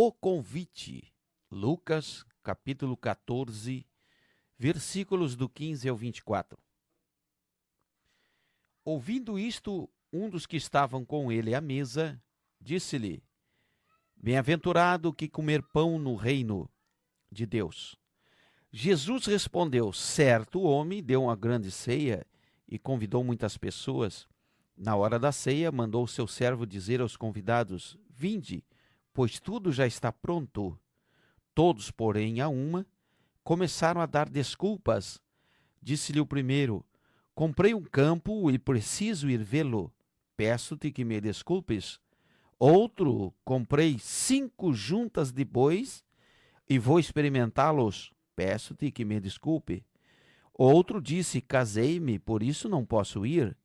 O convite. Lucas, capítulo 14, versículos do 15 ao 24. Ouvindo isto, um dos que estavam com ele à mesa, disse-lhe: Bem-aventurado que comer pão no reino de Deus. Jesus respondeu: Certo homem deu uma grande ceia e convidou muitas pessoas. Na hora da ceia, mandou seu servo dizer aos convidados: Vinde, pois tudo já está pronto. Todos, porém, a uma, começaram a dar desculpas. Disse-lhe o primeiro: Comprei um campo e preciso ir vê-lo. Peço-te que me desculpes. Outro: Comprei 5 juntas de bois e vou experimentá-los. Peço-te que me desculpe. Outro disse: Casei-me, por isso não posso ir.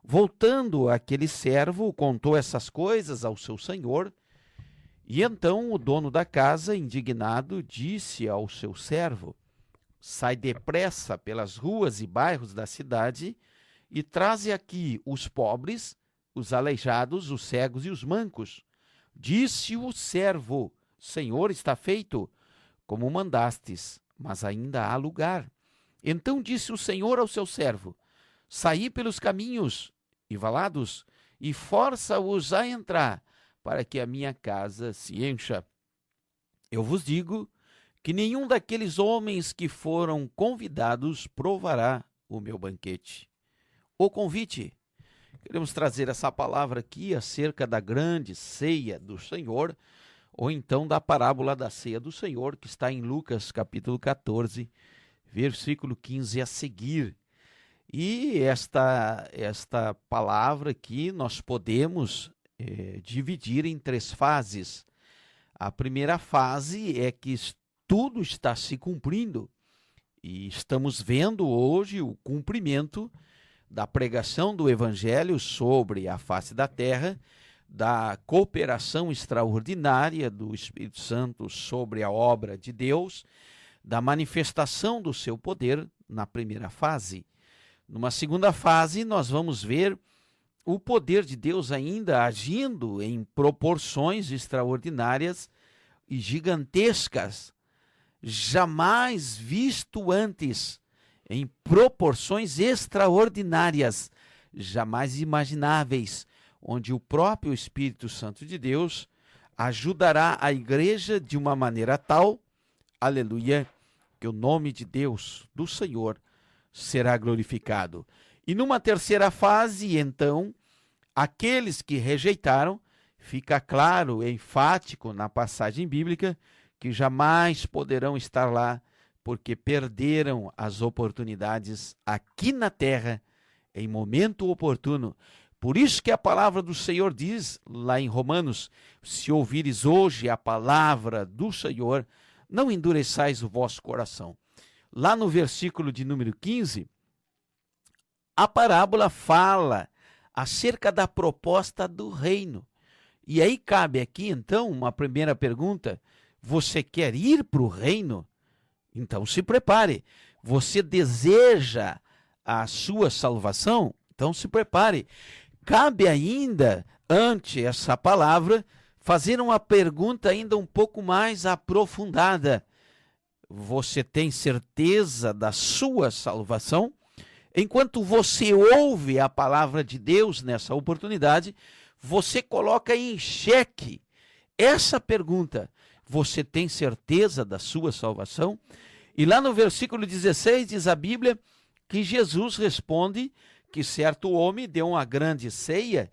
Voltando, aquele servo contou essas coisas ao seu senhor. E então o dono da casa, indignado, disse ao seu servo: Sai depressa pelas ruas e bairros da cidade e traze aqui os pobres, os aleijados, os cegos e os mancos. Disse o servo: Senhor, está feito, como mandastes, mas ainda há lugar. Então disse o Senhor ao seu servo: Saí pelos caminhos e valados e força-os a entrar, para que a minha casa se encha. Eu vos digo que nenhum daqueles homens que foram convidados provará o meu banquete. O convite. Queremos trazer essa palavra aqui acerca da grande ceia do Senhor, ou então da parábola da ceia do Senhor, que está em Lucas capítulo 14, versículo 15 a seguir. E esta palavra aqui nós podemos dividir em 3 fases. A primeira fase é que tudo está se cumprindo e estamos vendo hoje o cumprimento da pregação do Evangelho sobre a face da terra, da cooperação extraordinária do Espírito Santo sobre a obra de Deus, da manifestação do seu poder na primeira fase. Numa segunda fase, nós vamos ver o poder de Deus ainda agindo em proporções extraordinárias e gigantescas, jamais visto antes, em proporções extraordinárias, jamais imagináveis, onde o próprio Espírito Santo de Deus ajudará a igreja de uma maneira tal, aleluia, que o nome de Deus, do Senhor, será glorificado. E numa terceira fase, então, aqueles que rejeitaram, fica claro, enfático na passagem bíblica, que jamais poderão estar lá, porque perderam as oportunidades aqui na terra, em momento oportuno. Por isso que a palavra do Senhor diz, lá em Romanos, se ouvires hoje a palavra do Senhor, não endureçais o vosso coração. Lá no versículo de número 15, a parábola fala acerca da proposta do reino. E aí cabe aqui, então, uma primeira pergunta: você quer ir para o reino? Então se prepare. Você deseja a sua salvação? Então se prepare. Cabe ainda, ante essa palavra, fazer uma pergunta ainda um pouco mais aprofundada. Você tem certeza da sua salvação? Enquanto você ouve a palavra de Deus nessa oportunidade, você coloca em xeque essa pergunta: você tem certeza da sua salvação? E lá no versículo 16 diz a Bíblia que Jesus responde que certo homem deu uma grande ceia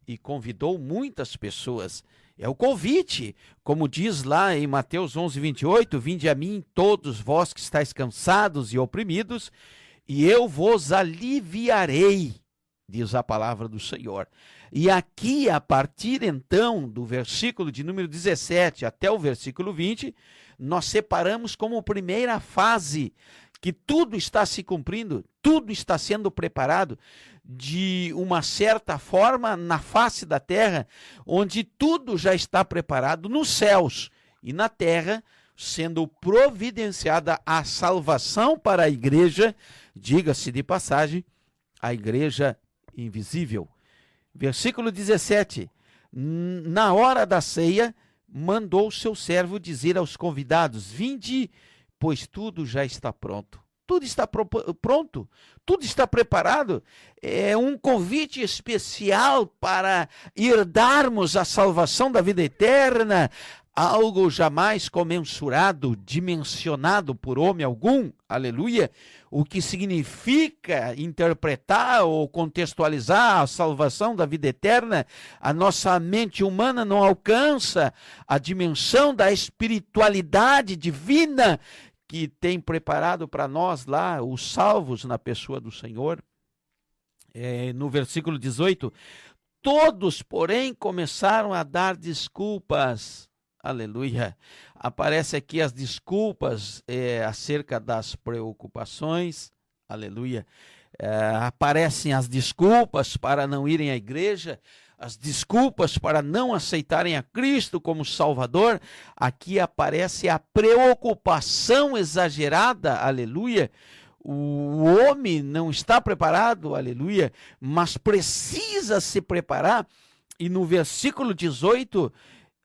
e convidou muitas pessoas. É o convite, como diz lá em Mateus 11, 28, Vinde a mim todos vós que estáis cansados e oprimidos, e eu vos aliviarei, diz a palavra do Senhor. E aqui, a partir então do versículo de número 17 até o versículo 20, nós separamos como primeira fase que tudo está se cumprindo, tudo está sendo preparado de uma certa forma na face da terra, onde tudo já está preparado nos céus e na terra, sendo providenciada a salvação para a igreja, diga-se de passagem, a igreja invisível. Versículo 17, na hora da ceia, mandou seu servo dizer aos convidados: vinde, pois tudo já está pronto. Tudo está pronto, tudo está preparado. É um convite especial para herdarmos a salvação da vida eterna, algo jamais comensurado, dimensionado por homem algum, aleluia, o que significa interpretar ou contextualizar a salvação da vida eterna. A nossa mente humana não alcança a dimensão da espiritualidade divina que tem preparado para nós lá, os salvos na pessoa do Senhor. No versículo 18, todos, porém, começaram a dar desculpas. Aleluia. Aparece aqui as desculpas acerca das preocupações. Aleluia. Aparecem as desculpas para não irem à igreja, as desculpas para não aceitarem a Cristo como Salvador. Aqui aparece a preocupação exagerada, aleluia. O homem não está preparado, aleluia, mas precisa se preparar. E no versículo 18,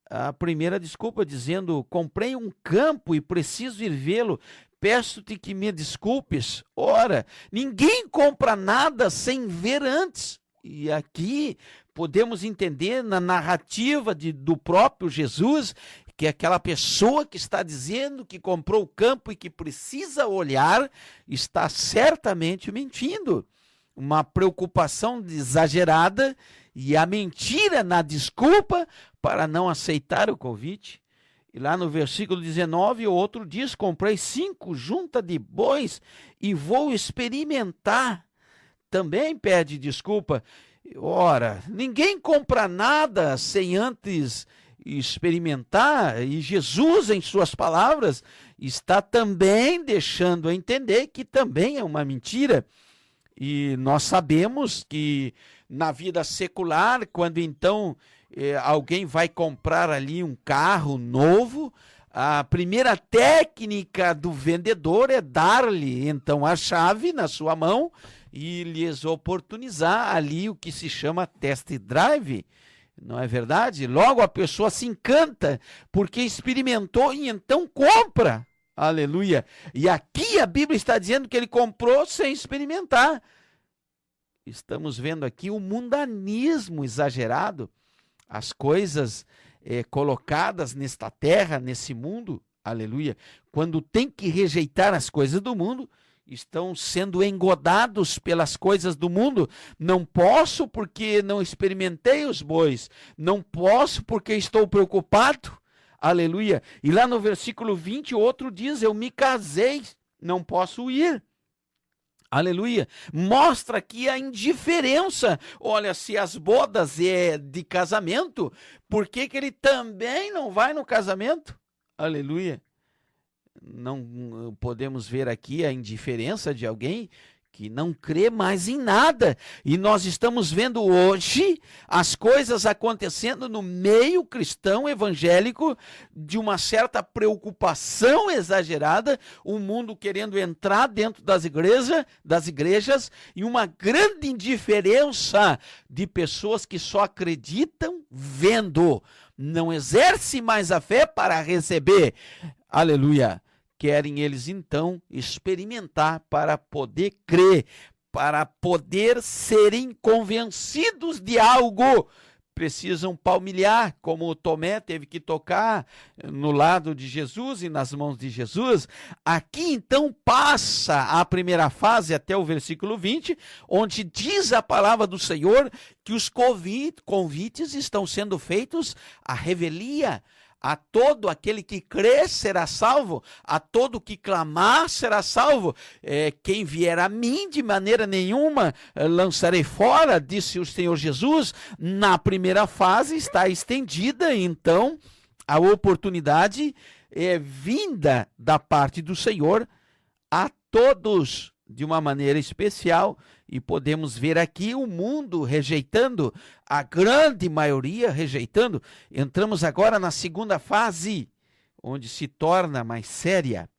a primeira desculpa dizendo: comprei um campo e preciso ir vê-lo, peço-te que me desculpes. Ora, ninguém compra nada sem ver antes. E aqui podemos entender na narrativa do próprio Jesus que aquela pessoa que está dizendo que comprou o campo e que precisa olhar está certamente mentindo. Uma preocupação exagerada e a mentira na desculpa para não aceitar o convite. E lá no versículo 19, o outro diz: comprei 5 juntas de bois e vou experimentar. Também pede desculpa. Ora, ninguém compra nada sem antes experimentar, e Jesus, em suas palavras, está também deixando a entender que também é uma mentira. E nós sabemos que na vida secular, quando então alguém vai comprar ali um carro novo, a primeira técnica do vendedor é dar-lhe então a chave na sua mão e lhes oportunizar ali o que se chama test drive, não é verdade? Logo a pessoa se encanta porque experimentou e então compra, aleluia. E aqui a Bíblia está dizendo que ele comprou sem experimentar. Estamos vendo aqui o mundanismo exagerado, as coisas colocadas nesta terra, nesse mundo, aleluia, quando tem que rejeitar as coisas do mundo, estão sendo engodados pelas coisas do mundo. Não posso porque não experimentei os bois, não posso porque estou preocupado, aleluia. E lá no versículo 20, outro diz: eu me casei, não posso ir. Aleluia. Mostra aqui a indiferença. Olha, se as bodas é de casamento, por que ele também não vai no casamento? Aleluia. Não podemos ver aqui a indiferença de alguém que não crê mais em nada. E nós estamos vendo hoje as coisas acontecendo no meio cristão evangélico, de uma certa preocupação exagerada, o mundo querendo entrar dentro das igrejas e uma grande indiferença de pessoas que só acreditam vendo, não exerce mais a fé para receber. Aleluia. Querem eles então experimentar para poder crer, para poder serem convencidos de algo. Precisam palmilhar, como Tomé teve que tocar no lado de Jesus e nas mãos de Jesus. Aqui então passa a primeira fase até o versículo 20, onde diz a palavra do Senhor que os convites estão sendo feitos à revelia. A todo aquele que crer será salvo, a todo que clamar será salvo. Quem vier a mim, de maneira nenhuma lançarei fora, disse o Senhor Jesus. Na primeira fase está estendida, então, a oportunidade vinda da parte do Senhor a todos, de uma maneira especial. E podemos ver aqui o mundo rejeitando, a grande maioria rejeitando. Entramos agora na segunda fase, onde se torna mais séria.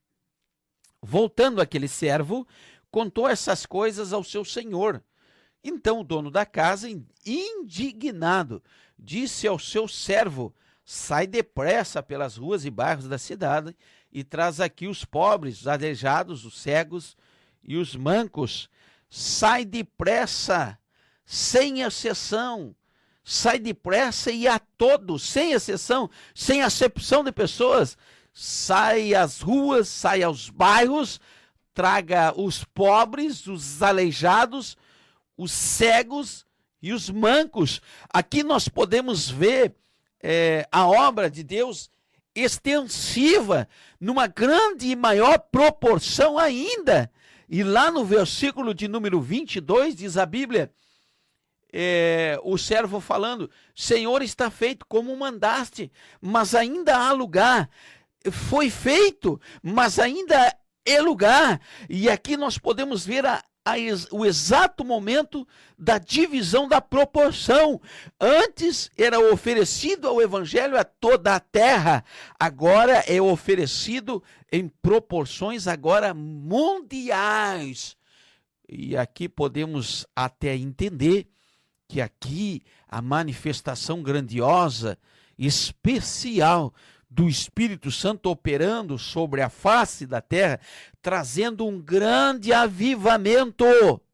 Voltando aquele servo, contou essas coisas ao seu senhor. Então o dono da casa, indignado, disse ao seu servo: sai depressa pelas ruas e bairros da cidade e traz aqui os pobres, os aleijados, os cegos e os mancos. Sai depressa, sem exceção. Sai depressa e a todos, sem exceção, sem acepção de pessoas. Sai às ruas, sai aos bairros, traga os pobres, os aleijados, os cegos e os mancos. Aqui nós podemos ver a obra de Deus extensiva, numa grande e maior proporção ainda. E lá no versículo de número 22, diz a Bíblia, o servo falando: Senhor, está feito como mandaste, mas ainda há lugar. Foi feito, mas ainda é lugar. E aqui nós podemos ver o exato momento da divisão da proporção. Antes era oferecido ao evangelho a toda a terra, agora é oferecido em proporções agora mundiais. E aqui podemos até entender que aqui a manifestação grandiosa, especial do Espírito Santo operando sobre a face da terra, trazendo um grande avivamento,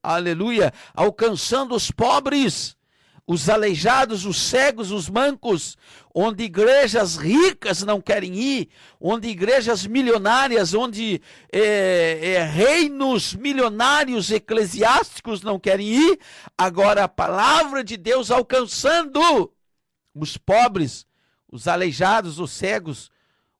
aleluia, alcançando os pobres, os aleijados, os cegos, os mancos, onde igrejas ricas não querem ir, onde igrejas milionárias, onde reinos milionários eclesiásticos não querem ir, agora a palavra de Deus alcançando os pobres, os aleijados, os cegos,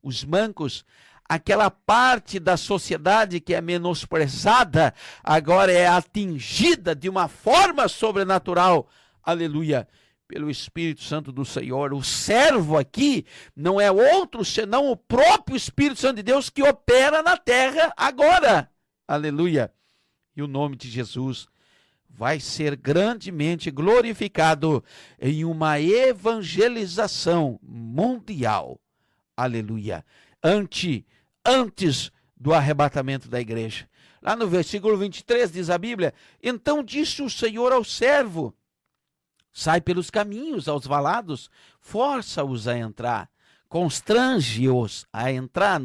os mancos, aquela parte da sociedade que é menosprezada, agora é atingida de uma forma sobrenatural, aleluia, pelo Espírito Santo do Senhor. O servo aqui não é outro senão o próprio Espírito Santo de Deus que opera na terra agora, aleluia. E o nome de Jesus vai ser grandemente glorificado em uma evangelização mundial, aleluia, antes do arrebatamento da igreja. Lá no versículo 23 diz a Bíblia: então disse o Senhor ao servo: sai pelos caminhos aos valados, força-os a entrar, constrange-os a entrar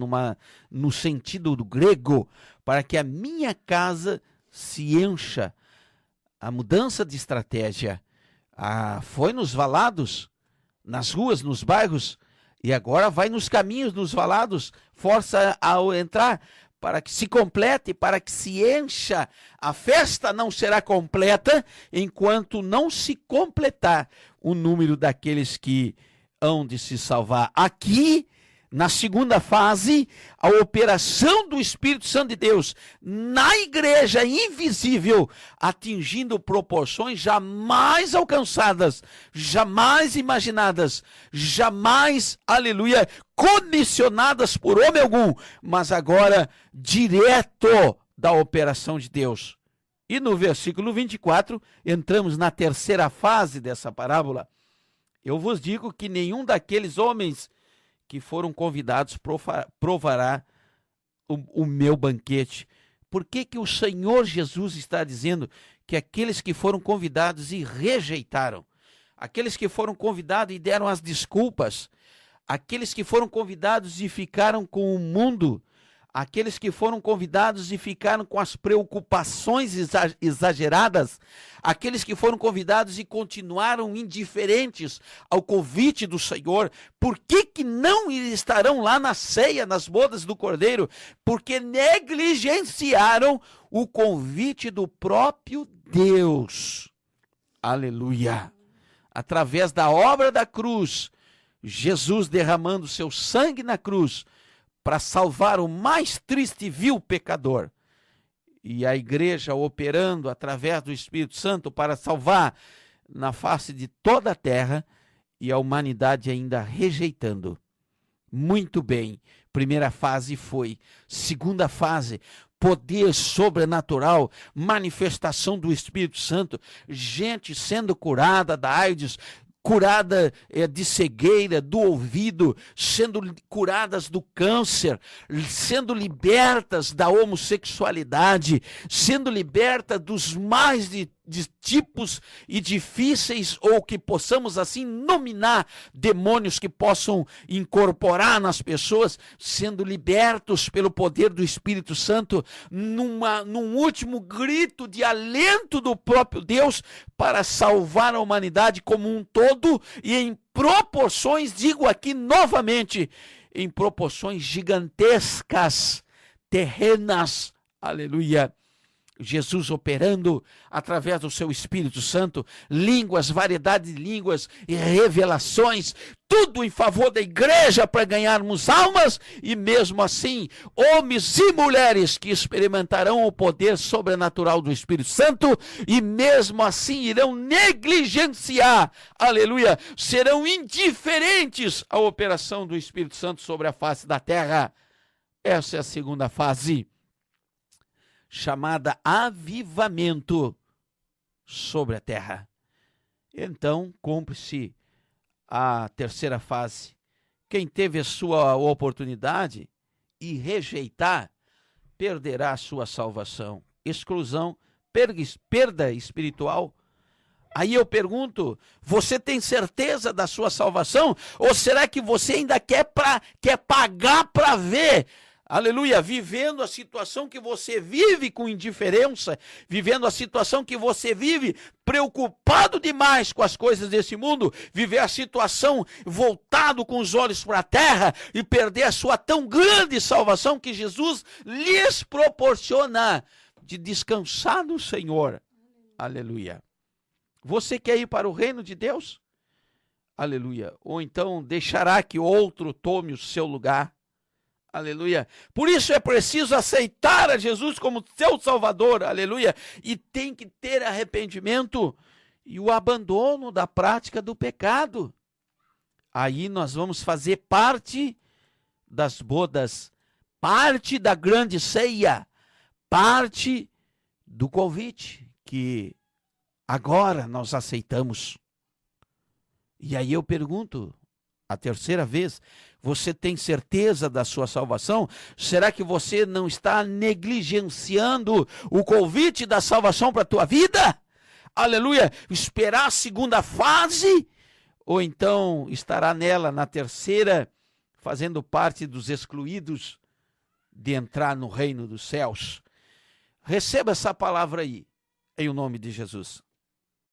no sentido do grego, para que a minha casa se encha. A mudança de estratégia foi nos valados, nas ruas, nos bairros, e agora vai nos caminhos, nos valados, força ao entrar, para que se complete, para que se encha. A festa não será completa enquanto não se completar o número daqueles que hão de se salvar. Aqui, na segunda fase, a operação do Espírito Santo de Deus na igreja invisível, atingindo proporções jamais alcançadas, jamais imaginadas, jamais, aleluia, condicionadas por homem algum, mas agora direto da operação de Deus. E no versículo 24, entramos na terceira fase dessa parábola. Eu vos digo que nenhum daqueles homens que foram convidados provará o meu banquete. Por que o Senhor Jesus está dizendo que aqueles que foram convidados e rejeitaram, aqueles que foram convidados e deram as desculpas, aqueles que foram convidados e ficaram com o mundo, aqueles que foram convidados e ficaram com as preocupações exageradas, aqueles que foram convidados e continuaram indiferentes ao convite do Senhor, por que não estarão lá na ceia, nas bodas do Cordeiro? Porque negligenciaram o convite do próprio Deus. Aleluia! Através da obra da cruz, Jesus derramando seu sangue na cruz, para salvar o mais triste e vil pecador. E a igreja operando através do Espírito Santo para salvar na face de toda a terra, e a humanidade ainda rejeitando. Muito bem, primeira fase foi. Segunda fase, poder sobrenatural, manifestação do Espírito Santo, gente sendo curada da AIDS, curada de cegueira, do ouvido, sendo curadas do câncer, sendo libertas da homossexualidade, sendo libertas dos mais de de tipos e difíceis, ou que possamos assim nominar demônios que possam incorporar nas pessoas, sendo libertos pelo poder do Espírito Santo, num último grito de alento do próprio Deus para salvar a humanidade como um todo, e em proporções, digo aqui novamente, em proporções gigantescas, terrenas, aleluia. Jesus operando através do seu Espírito Santo, línguas, variedade de línguas e revelações, tudo em favor da igreja para ganharmos almas, e mesmo assim, homens e mulheres que experimentarão o poder sobrenatural do Espírito Santo, e mesmo assim irão negligenciar, aleluia, serão indiferentes à operação do Espírito Santo sobre a face da terra. Essa é a segunda fase, chamada avivamento sobre a terra. Então, cumpre-se a terceira fase. Quem teve a sua oportunidade e rejeitar, perderá a sua salvação. Exclusão, perda espiritual. Aí eu pergunto, você tem certeza da sua salvação? Ou será que você ainda quer pagar para ver? Aleluia, vivendo a situação que você vive com indiferença, vivendo a situação que você vive preocupado demais com as coisas desse mundo, viver a situação voltado com os olhos para a terra e perder a sua tão grande salvação que Jesus lhes proporciona de descansar no Senhor. Aleluia. Você quer ir para o reino de Deus? Aleluia. Ou então deixará que outro tome o seu lugar? Aleluia. Por isso é preciso aceitar a Jesus como seu Salvador, aleluia, e tem que ter arrependimento e o abandono da prática do pecado. Aí nós vamos fazer parte das bodas, parte da grande ceia, parte do convite que agora nós aceitamos. E aí eu pergunto, a terceira vez, você tem certeza da sua salvação? Será que você não está negligenciando o convite da salvação para a tua vida? Aleluia! Esperar a segunda fase? Ou então estará nela, na terceira, fazendo parte dos excluídos de entrar no reino dos céus? Receba essa palavra aí, em o nome de Jesus.